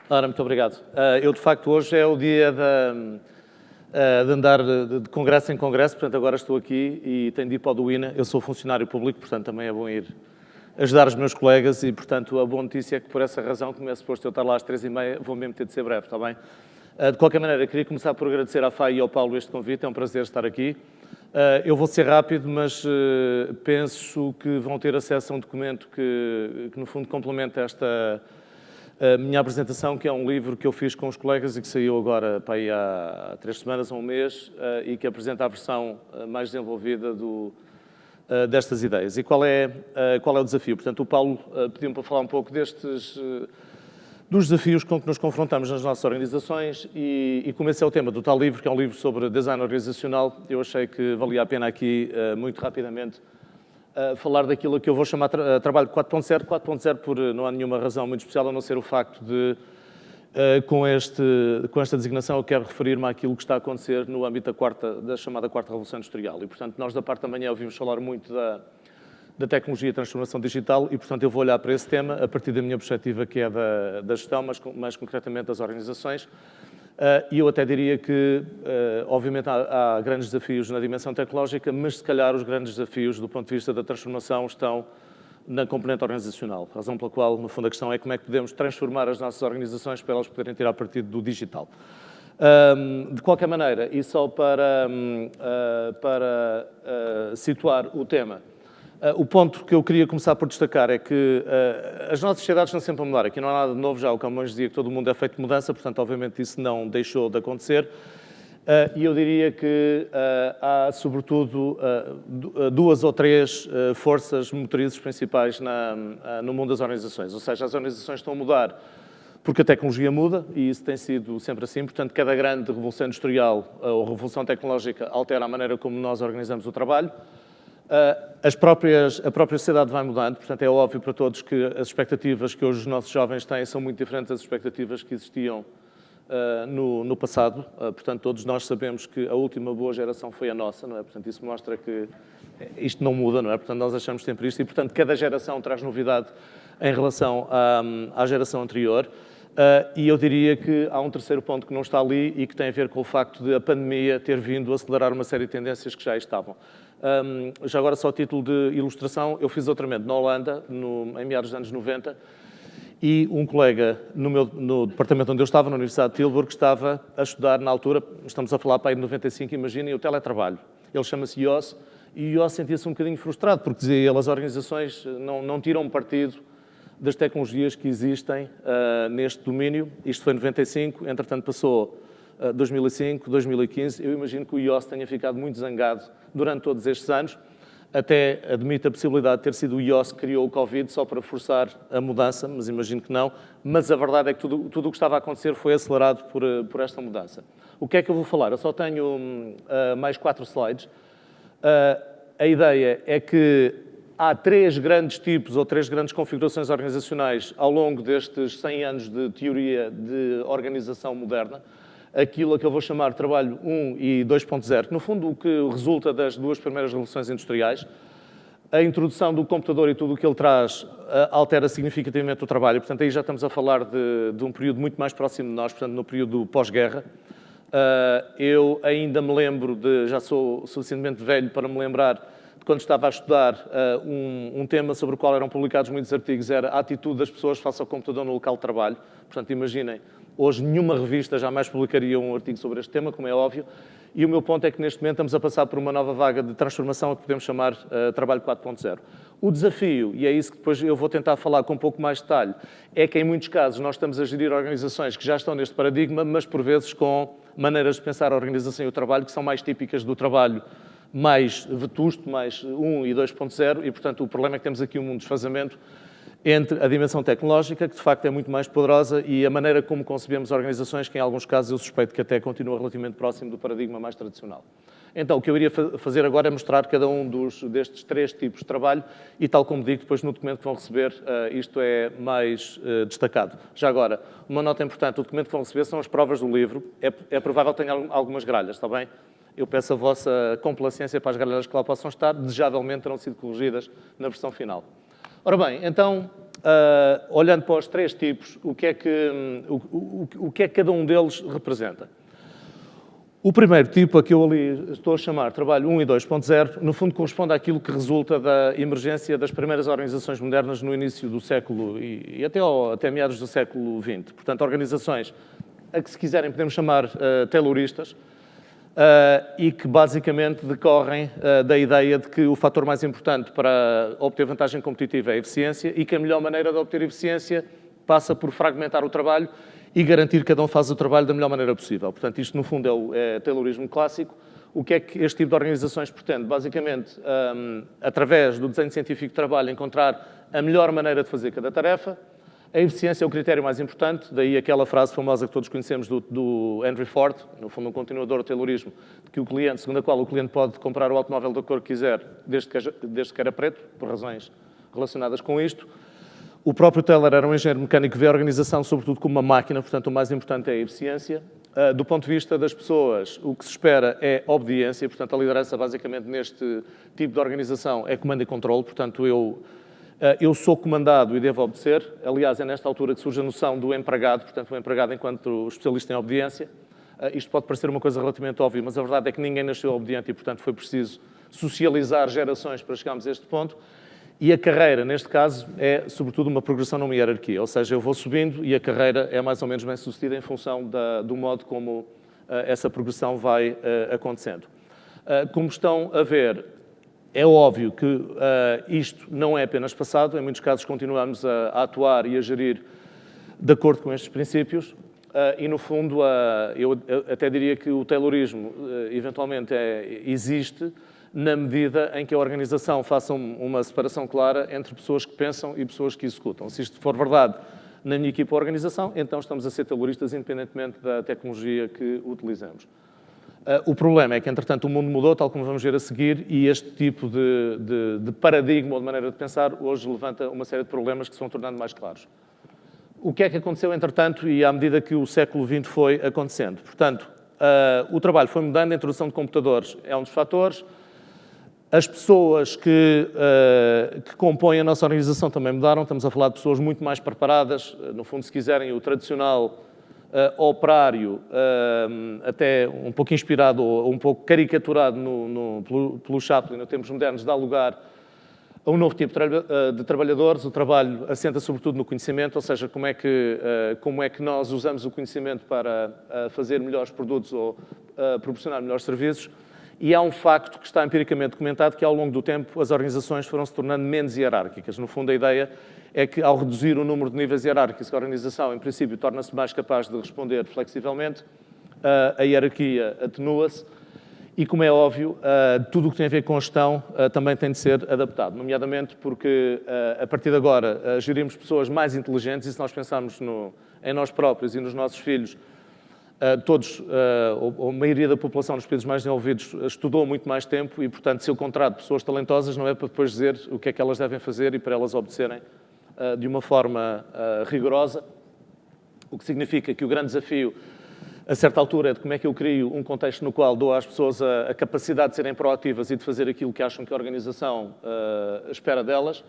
Ora, muito obrigado. Eu, de facto, hoje é o dia de andar de congresso em congresso, portanto, agora estou aqui e tenho de ir para o do INA. Eu sou funcionário público, portanto, também é bom ir ajudar os meus colegas e, portanto, a boa notícia é que, por essa razão, como é suposto eu estar lá às 3h30, vou mesmo ter de ser breve, está bem? De qualquer maneira, queria começar por agradecer à FAI e ao Paulo este convite, é um prazer estar aqui. Eu vou ser rápido, mas penso que vão ter acesso a um documento que no fundo, complementa esta minha apresentação, que é um livro que eu fiz com os colegas e que saiu agora para aí há 3 semanas ou um mês e que apresenta a versão mais desenvolvida destas ideias. E qual é o desafio? Portanto, o Paulo pediu-me para falar um pouco dos desafios com que nos confrontamos nas nossas organizações e como esse é o tema do tal livro, que é um livro sobre design organizacional, eu achei que valia a pena aqui, muito rapidamente, falar daquilo que eu vou chamar trabalho 4.0. 4.0 não há nenhuma razão muito especial, a não ser o facto de, com esta designação, eu quero referir-me àquilo que está a acontecer no âmbito da chamada quarta revolução industrial. E, portanto, nós da parte da manhã ouvimos falar muito da tecnologia e transformação digital e, portanto, eu vou olhar para esse tema a partir da minha perspectiva, que é da gestão, mas mais concretamente das organizações. E eu até diria que, obviamente, há grandes desafios na dimensão tecnológica, mas, se calhar, os grandes desafios do ponto de vista da transformação estão na componente organizacional. A razão pela qual, no fundo, a questão é como é que podemos transformar as nossas organizações para elas poderem tirar partido do digital. De qualquer maneira, e só para situar o tema, o ponto que eu queria começar por destacar é que as nossas sociedades estão sempre a mudar. Aqui não há nada de novo já. O Camões dizia que todo mundo é feito de mudança, portanto, obviamente, isso não deixou de acontecer. E eu diria que há, sobretudo, 2 ou 3 forças motrizes principais no mundo das organizações. Ou seja, as organizações estão a mudar porque a tecnologia muda, e isso tem sido sempre assim. Portanto, cada grande revolução industrial ou revolução tecnológica altera a maneira como nós organizamos o trabalho. A própria sociedade vai mudando, portanto é óbvio para todos que as expectativas que hoje os nossos jovens têm são muito diferentes das expectativas que existiam no passado. Portanto, todos nós sabemos que a última boa geração foi a nossa, não é? Portanto, isso mostra que isto não muda, não é? Portanto, nós achamos sempre isto e, portanto, cada geração traz novidade em relação à geração anterior. E eu diria que há um terceiro ponto que não está ali e que tem a ver com o facto de a pandemia ter vindo a acelerar uma série de tendências que já estavam. Já agora, só a título de ilustração, eu fiz doutoramento na Holanda, em meados dos anos 90, e um colega no departamento onde eu estava, na Universidade de Tilburg, estava a estudar na altura, estamos a falar para aí de 95, imaginem, o teletrabalho. Ele chama-se IOS, e o IOS sentia-se um bocadinho frustrado, porque dizia ele, as organizações não tiram partido das tecnologias que existem neste domínio. Isto foi em 95, entretanto passou 2005, 2015, eu imagino que o IOS tenha ficado muito zangado durante todos estes anos, até admite a possibilidade de ter sido o IOS que criou o Covid só para forçar a mudança, mas imagino que não. Mas a verdade é que tudo o que estava a acontecer foi acelerado por esta mudança. O que é que eu vou falar? Eu só tenho mais 4 slides. A ideia é que há 3 grandes tipos ou 3 grandes configurações organizacionais ao longo destes 100 anos de teoria de organização moderna. Aquilo a que eu vou chamar de trabalho 1 e 2.0, que no fundo o que resulta das 2 primeiras revoluções industriais. A introdução do computador e tudo o que ele traz altera significativamente o trabalho. Portanto, aí já estamos a falar de um período muito mais próximo de nós, portanto, no período pós-guerra. Eu ainda me lembro já sou suficientemente velho para me lembrar de quando estava a estudar um tema sobre o qual eram publicados muitos artigos, era a atitude das pessoas face ao computador no local de trabalho. Portanto, imaginem, hoje nenhuma revista jamais publicaria um artigo sobre este tema, como é óbvio, e o meu ponto é que neste momento estamos a passar por uma nova vaga de transformação a que podemos chamar trabalho 4.0. O desafio, e é isso que depois eu vou tentar falar com um pouco mais de detalhe, é que em muitos casos nós estamos a gerir organizações que já estão neste paradigma, mas por vezes com maneiras de pensar a organização e o trabalho que são mais típicas do trabalho mais vetusto, mais 1 e 2.0, e portanto o problema é que temos aqui um desfazamento entre a dimensão tecnológica, que de facto é muito mais poderosa, e a maneira como concebemos organizações, que em alguns casos eu suspeito que até continua relativamente próximo do paradigma mais tradicional. Então, o que eu iria fazer agora é mostrar cada um destes 3 tipos de trabalho e, tal como digo, depois no documento que vão receber, isto é mais destacado. Já agora, uma nota importante, o documento que vão receber são as provas do livro. É provável que tenha algumas gralhas, está bem? Eu peço a vossa complacência para as gralhas que lá possam estar, desejavelmente terão sido corrigidas na versão final. Ora bem, então, olhando para os 3 tipos, o que é que cada um deles representa. O primeiro tipo, a que eu ali estou a chamar trabalho 1 e 2.0, no fundo corresponde àquilo que resulta da emergência das primeiras organizações modernas no início do século e até meados do século XX. Portanto, organizações a que, se quiserem, podemos chamar tayloristas, e que basicamente decorrem da ideia de que o fator mais importante para obter vantagem competitiva é a eficiência e que a melhor maneira de obter eficiência passa por fragmentar o trabalho e garantir que cada um faz o trabalho da melhor maneira possível. Portanto, isto no fundo é taylorismo clássico. O que é que este tipo de organizações pretende? Basicamente, através do desenho científico de trabalho, encontrar a melhor maneira de fazer cada tarefa. A eficiência é o critério mais importante, daí aquela frase famosa que todos conhecemos do Henry Ford, no fundo um continuador do taylorismo, que o cliente, segundo a qual o cliente pode comprar o automóvel da cor que quiser, desde que era preto, por razões relacionadas com isto. O próprio Taylor era um engenheiro mecânico que vê a organização sobretudo como uma máquina, portanto o mais importante é a eficiência. Do ponto de vista das pessoas, o que se espera é obediência, portanto a liderança basicamente neste tipo de organização é comando e controle, portanto eu sou comandado e devo obedecer. Aliás, é nesta altura que surge a noção do empregado, portanto, o empregado enquanto especialista em obediência. Isto pode parecer uma coisa relativamente óbvia, mas a verdade é que ninguém nasceu obediente e, portanto, foi preciso socializar gerações para chegarmos a este ponto. E a carreira, neste caso, é, sobretudo, uma progressão numa hierarquia. Ou seja, eu vou subindo e a carreira é mais ou menos bem sucedida em função do modo como essa progressão vai acontecendo. Como estão a ver, é óbvio que isto não é apenas passado, em muitos casos continuamos a atuar e a gerir de acordo com estes princípios e, no fundo, eu até diria que o taylorismo eventualmente existe na medida em que a organização faça uma separação clara entre pessoas que pensam e pessoas que executam. Se isto for verdade na minha equipa ou organização, então estamos a ser tayloristas independentemente da tecnologia que utilizamos. O problema é que, entretanto, o mundo mudou, tal como vamos ver a seguir, e este tipo de paradigma ou de maneira de pensar hoje levanta uma série de problemas que se vão tornando mais claros. O que é que aconteceu, entretanto, e à medida que o século XX foi acontecendo? Portanto, o trabalho foi mudando, a introdução de computadores é um dos fatores, as pessoas que compõem a nossa organização também mudaram, estamos a falar de pessoas muito mais preparadas, no fundo, se quiserem, o tradicional operário, até um pouco inspirado ou um pouco caricaturado pelo Chaplin, nos tempos modernos, dá lugar a um novo tipo de trabalhadores. O trabalho assenta sobretudo no conhecimento, ou seja, como é que nós usamos o conhecimento para fazer melhores produtos ou proporcionar melhores serviços. E há um facto que está empiricamente documentado, que ao longo do tempo as organizações foram se tornando menos hierárquicas. No fundo, a ideia é que, ao reduzir o número de níveis hierárquicos, a organização, em princípio, torna-se mais capaz de responder flexivelmente, a hierarquia atenua-se e, como é óbvio, tudo o que tem a ver com gestão também tem de ser adaptado, nomeadamente porque, a partir de agora, gerimos pessoas mais inteligentes e, se nós pensarmos em nós próprios e nos nossos filhos, todos, ou a maioria da população nos países mais desenvolvidos estudou muito mais tempo e, portanto, se eu contrato pessoas talentosas, não é para depois dizer o que é que elas devem fazer e para elas obedecerem de uma forma rigorosa, o que significa que o grande desafio, a certa altura, é de como é que eu crio um contexto no qual dou às pessoas a capacidade de serem proativas e de fazer aquilo que acham que a organização espera delas.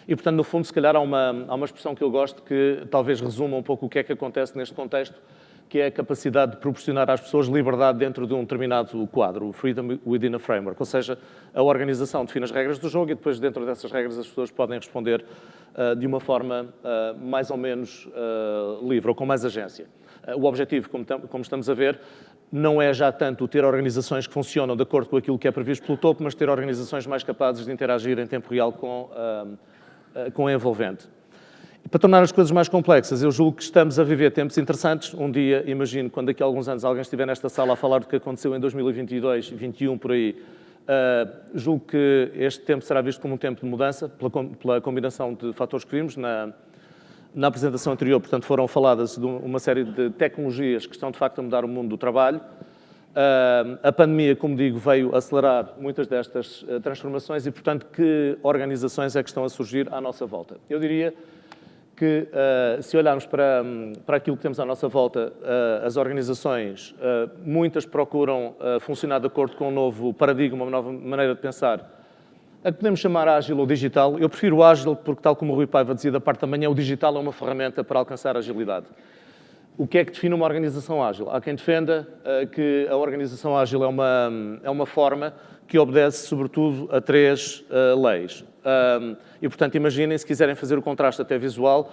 E, portanto, no fundo, se calhar há uma expressão que eu gosto que talvez resuma um pouco o que é que acontece neste contexto, que é a capacidade de proporcionar às pessoas liberdade dentro de um determinado quadro, o freedom within a framework, ou seja, a organização define as regras do jogo e depois dentro dessas regras as pessoas podem responder de uma forma mais ou menos livre ou com mais agência. O objetivo, como estamos a ver, não é já tanto ter organizações que funcionam de acordo com aquilo que é previsto pelo topo, mas ter organizações mais capazes de interagir em tempo real com a envolvente. Para tornar as coisas mais complexas, eu julgo que estamos a viver tempos interessantes. Um dia, imagino, quando daqui a alguns anos alguém estiver nesta sala a falar do que aconteceu em 2022, 2021, por aí, julgo que este tempo será visto como um tempo de mudança, pela combinação de fatores que vimos na apresentação anterior. Portanto, foram faladas de uma série de tecnologias que estão, de facto, a mudar o mundo do trabalho. A pandemia, como digo, veio acelerar muitas destas transformações e, portanto, que organizações é que estão a surgir à nossa volta? Eu diria que, se olharmos para aquilo que temos à nossa volta, as organizações, muitas procuram funcionar de acordo com um novo paradigma, uma nova maneira de pensar, a que podemos chamar ágil ou digital. Eu prefiro ágil porque, tal como o Rui Paiva dizia da parte da manhã, o digital é uma ferramenta para alcançar a agilidade. O que é que define uma organização ágil? Há quem defenda que a organização ágil é uma forma que obedece, sobretudo, a 3 leis. E, portanto, imaginem, se quiserem fazer o contraste até visual,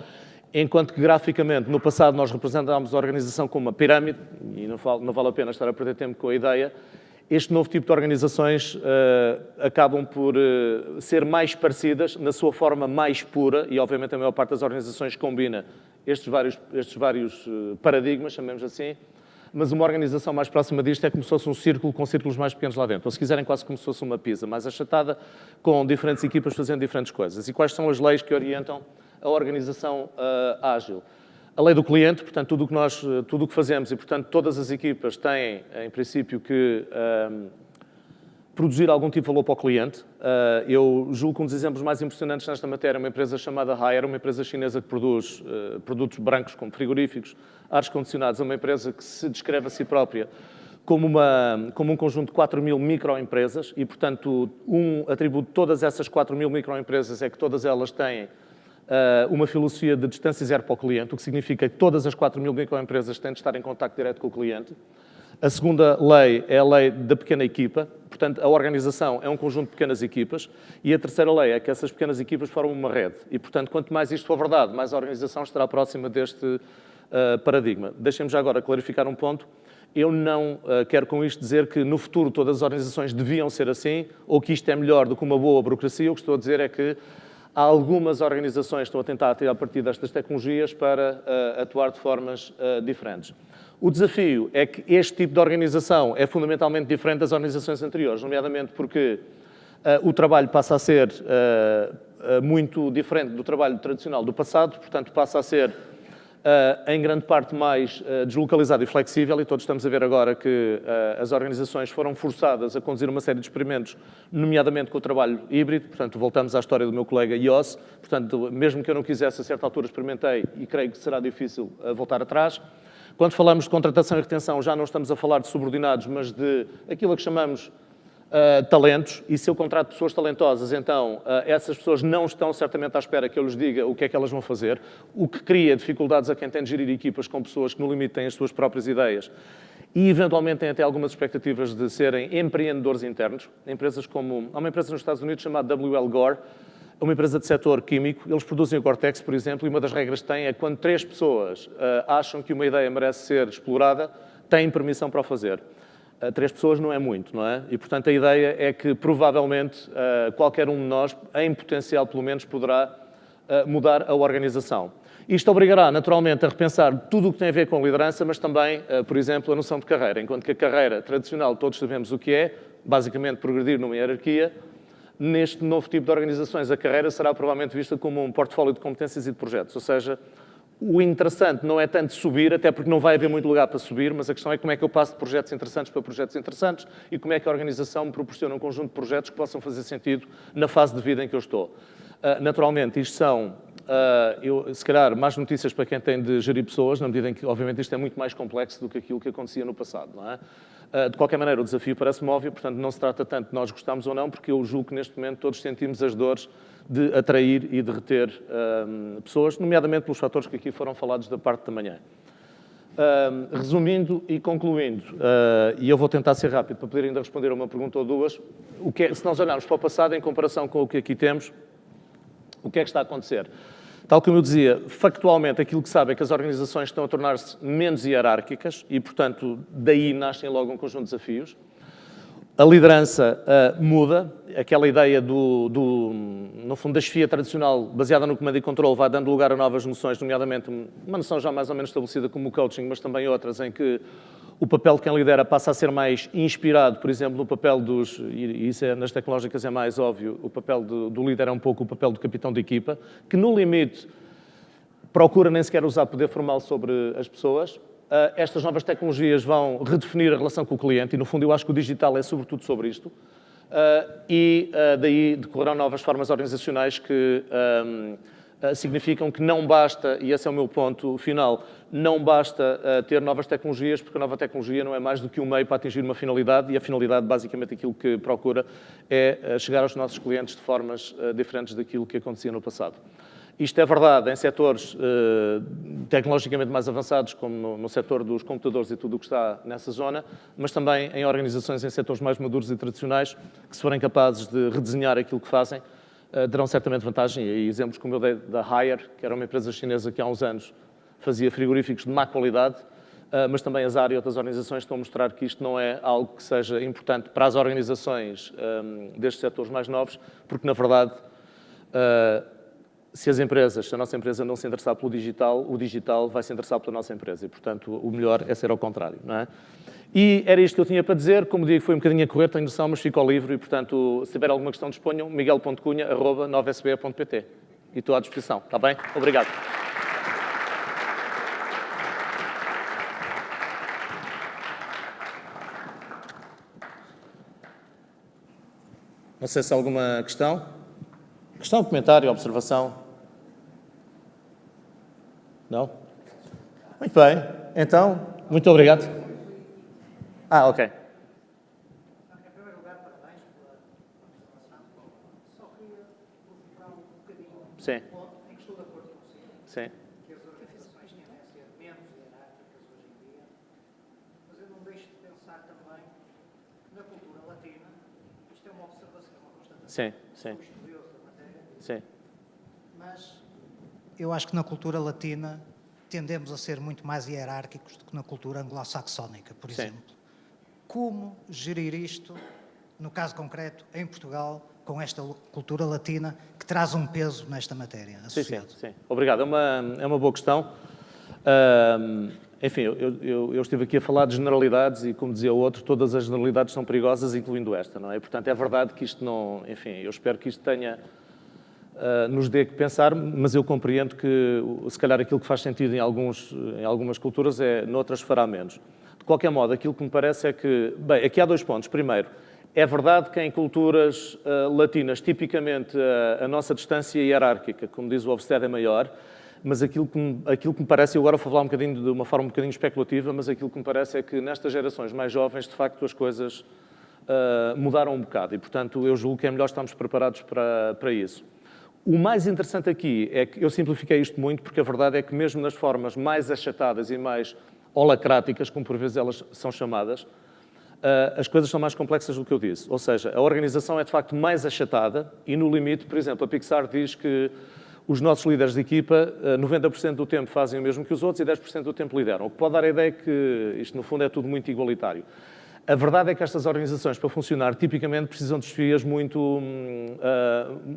enquanto que, graficamente, no passado nós representámos a organização como uma pirâmide, e não vale a pena estar a perder tempo com a ideia, este novo tipo de organizações acabam por ser mais parecidas, na sua forma mais pura, e, obviamente, a maior parte das organizações combina estes vários paradigmas, chamemos assim, mas uma organização mais próxima disto é como se fosse um círculo com círculos mais pequenos lá dentro. Ou, se quiserem, quase como se fosse uma pizza, mais achatada, com diferentes equipas fazendo diferentes coisas. E quais são as leis que orientam a organização ágil? A lei do cliente, portanto, tudo o que fazemos e, portanto, todas as equipas têm, em princípio, que produzir algum tipo de valor para o cliente. Eu julgo que um dos exemplos mais impressionantes nesta matéria é uma empresa chamada Haier, uma empresa chinesa que produz produtos brancos como frigoríficos, ares condicionados, é uma empresa que se descreve a si própria como um conjunto de 4.000 microempresas e, portanto, um atributo de todas essas 4.000 microempresas é que todas elas têm uma filosofia de distância zero para o cliente, o que significa que todas as 4.000 microempresas têm de estar em contacto direto com o cliente. A segunda lei é a lei da pequena equipa, portanto, a organização é um conjunto de pequenas equipas, e a terceira lei é que essas pequenas equipas formam uma rede. E, portanto, quanto mais isto for verdade, mais a organização estará próxima deste paradigma. Deixem-me já agora clarificar um ponto. Eu não quero com isto dizer que no futuro todas as organizações deviam ser assim, ou que isto é melhor do que uma boa burocracia. O que estou a dizer é que há algumas organizações que estão a tentar tirar partido destas tecnologias para atuar de formas diferentes. O desafio é que este tipo de organização é fundamentalmente diferente das organizações anteriores, nomeadamente porque o trabalho passa a ser muito diferente do trabalho tradicional do passado, portanto passa a ser em grande parte mais deslocalizado e flexível, e todos estamos a ver agora que as organizações foram forçadas a conduzir uma série de experimentos, nomeadamente com o trabalho híbrido. Portanto, voltamos à história do meu colega Ios. Portanto, mesmo que eu não quisesse, a certa altura experimentei e creio que será difícil voltar atrás. Quando falamos de contratação e retenção, já não estamos a falar de subordinados, mas de aquilo a que chamamos talentos, e se eu contrato pessoas talentosas, então essas pessoas não estão certamente à espera que eu lhes diga o que é que elas vão fazer, o que cria dificuldades a quem tem de gerir equipas com pessoas que no limite têm as suas próprias ideias e eventualmente têm até algumas expectativas de serem empreendedores internos. Há uma empresa nos Estados Unidos chamada W.L. Gore, uma empresa de setor químico. Eles produzem o Gore-Tex, por exemplo, e uma das regras que têm é que quando 3 pessoas acham que uma ideia merece ser explorada, têm permissão para o fazer. 3 pessoas não é muito, não é? E, portanto, a ideia é que, provavelmente, qualquer um de nós, em potencial, pelo menos, poderá mudar a organização. Isto obrigará, naturalmente, a repensar tudo o que tem a ver com liderança, mas também, por exemplo, a noção de carreira. Enquanto que a carreira tradicional, todos sabemos o que é, basicamente progredir numa hierarquia, neste novo tipo de organizações, a carreira será provavelmente vista como um portfólio de competências e de projetos. Ou seja, o interessante não é tanto subir, até porque não vai haver muito lugar para subir, mas a questão é como é que eu passo de projetos interessantes para projetos interessantes e como é que a organização me proporciona um conjunto de projetos que possam fazer sentido na fase de vida em que eu estou. Naturalmente, isto são, se calhar, mais notícias para quem tem de gerir pessoas, na medida em que, obviamente, isto é muito mais complexo do que aquilo que acontecia no passado, não é? De qualquer maneira, o desafio parece-me óbvio, portanto, não se trata tanto de nós gostamos ou não, porque eu julgo que, neste momento, todos sentimos as dores de atrair e de reter pessoas, nomeadamente pelos fatores que aqui foram falados da parte da manhã. Resumindo e concluindo, e eu vou tentar ser rápido para poder ainda responder a uma pergunta ou duas, se nós olharmos para o passado em comparação com o que aqui temos, o que é que está a acontecer? Tal como eu dizia, factualmente aquilo que sabe é que as organizações estão a tornar-se menos hierárquicas e, portanto, daí nascem logo um conjunto de desafios. A liderança muda, aquela ideia no fundo, da chefia tradicional baseada no comando e controle vai dando lugar a novas noções, nomeadamente uma noção já mais ou menos estabelecida como o coaching, mas também outras em que o papel de quem lidera passa a ser mais inspirado, por exemplo, no papel e isso nas tecnológicas é mais óbvio, o papel do líder é um pouco o papel do capitão de equipa, que no limite procura nem sequer usar poder formal sobre as pessoas. Estas novas tecnologias vão redefinir a relação com o cliente e, no fundo, eu acho que o digital é sobretudo sobre isto. Daí decorrerão novas formas organizacionais que significam que não basta, e esse é o meu ponto final, não basta ter novas tecnologias, porque a nova tecnologia não é mais do que um meio para atingir uma finalidade, e a finalidade, basicamente, aquilo que procura é chegar aos nossos clientes de formas diferentes daquilo que acontecia no passado. Isto é verdade em setores tecnologicamente mais avançados, como no setor dos computadores e tudo o que está nessa zona, mas também em organizações em setores mais maduros e tradicionais, que se forem capazes de redesenhar aquilo que fazem, terão certamente vantagem. E exemplos como eu dei da Haier, que era uma empresa chinesa que há uns anos fazia frigoríficos de má qualidade, mas também a Zara e outras organizações estão a mostrar que isto não é algo que seja importante para as organizações destes setores mais novos, porque, na verdade, se a nossa empresa não se interessar pelo digital, o digital vai se interessar pela nossa empresa. E, portanto, o melhor é ser ao contrário, não é? E era isto que eu tinha para dizer. Como digo, foi um bocadinho a correr, tenho noção, mas fico ao livre e, portanto, se tiver alguma questão, disponham. miguel.cunha@9sbe.pt. E estou à disposição, está bem? Obrigado. Não sei se há alguma questão. Questão, comentário, observação? Não? Muito bem. Então, muito obrigado. Ok. Em primeiro lugar, parabéns pela observação. Só queria colocar um bocadinho Sim. um ponto em que estou de acordo consigo, Sim. que as organizações tendem a ser menos hierárquicas hoje em dia, mas eu não deixo de pensar também que na cultura latina, isto é uma observação, uma constatação. Sim, sim. Sou estudioso da matéria, Sim. mas eu acho que na cultura latina tendemos a ser muito mais hierárquicos do que na cultura anglo-saxónica, por Sim. exemplo. Como gerir isto, no caso concreto, em Portugal, com esta cultura latina, que traz um peso nesta matéria associado? Sim. Obrigado. É uma boa questão. Enfim, eu estive aqui a falar de generalidades e, como dizia o outro, todas as generalidades são perigosas, incluindo esta, não é? Portanto, é verdade que isto não... Enfim, eu espero que isto tenha... nos dê que pensar, mas eu compreendo que, se calhar, aquilo que faz sentido em algumas culturas, noutras fará menos. De qualquer modo, aquilo que me parece é que... Bem, aqui há dois pontos. Primeiro, é verdade que em culturas latinas, tipicamente, a nossa distância hierárquica, como diz o Hofstede, é maior, mas aquilo que me parece, eu agora vou falar um bocadinho de uma forma um bocadinho especulativa, mas aquilo que me parece é que nestas gerações mais jovens, de facto, as coisas mudaram um bocado e, portanto, eu julgo que é melhor estarmos preparados para isso. O mais interessante aqui é que eu simplifiquei isto muito, porque a verdade é que mesmo nas formas mais achatadas e mais holacráticas, como por vezes elas são chamadas, as coisas são mais complexas do que eu disse. Ou seja, a organização é de facto mais achatada e no limite, por exemplo, a Pixar diz que os nossos líderes de equipa 90% do tempo fazem o mesmo que os outros e 10% do tempo lideram. O que pode dar a ideia que isto no fundo é tudo muito igualitário. A verdade é que estas organizações, para funcionar, tipicamente precisam de chefias muito...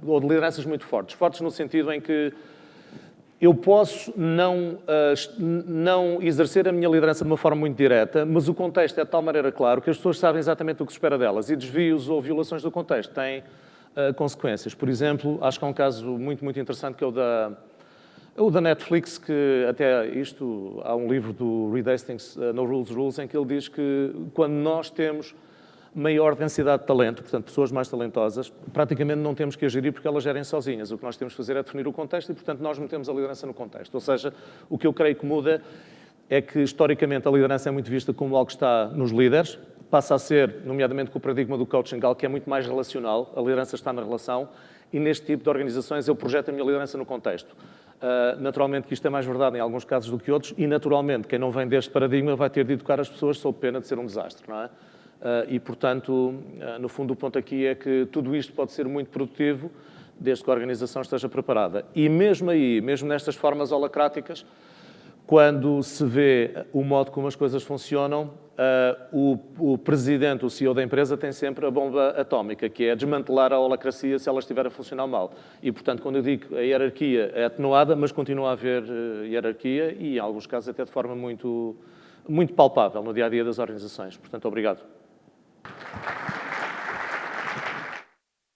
ou de lideranças muito fortes. Fortes no sentido em que eu posso não exercer a minha liderança de uma forma muito direta, mas o contexto é de tal maneira claro que as pessoas sabem exatamente o que se espera delas e desvios ou violações do contexto têm consequências. Por exemplo, acho que há um caso muito, muito interessante que é o da Netflix, que até isto, há um livro do Reed Hastings, No Rules, em que ele diz que quando nós temos maior densidade de talento, portanto, pessoas mais talentosas, praticamente não temos que a gerir porque elas gerem sozinhas. O que nós temos que fazer é definir o contexto e, portanto, nós metemos a liderança no contexto. Ou seja, o que eu creio que muda é que, historicamente, a liderança é muito vista como algo que está nos líderes, passa a ser, nomeadamente com o paradigma do coaching, algo que é muito mais relacional, a liderança está na relação, e neste tipo de organizações eu projeto a minha liderança no contexto. Naturalmente que isto é mais verdade em alguns casos do que outros e, naturalmente, quem não vem deste paradigma vai ter de educar as pessoas sob pena de ser um desastre, não é? E, portanto, no fundo, o ponto aqui é que tudo isto pode ser muito produtivo desde que a organização esteja preparada. E mesmo aí, mesmo nestas formas holacráticas, quando se vê o modo como as coisas funcionam, o presidente, o CEO da empresa, tem sempre a bomba atómica, que é desmantelar a holacracia se ela estiver a funcionar mal. E, portanto, quando eu digo que a hierarquia é atenuada, mas continua a haver hierarquia e, em alguns casos, até de forma muito, muito palpável no dia-a-dia das organizações. Portanto, obrigado.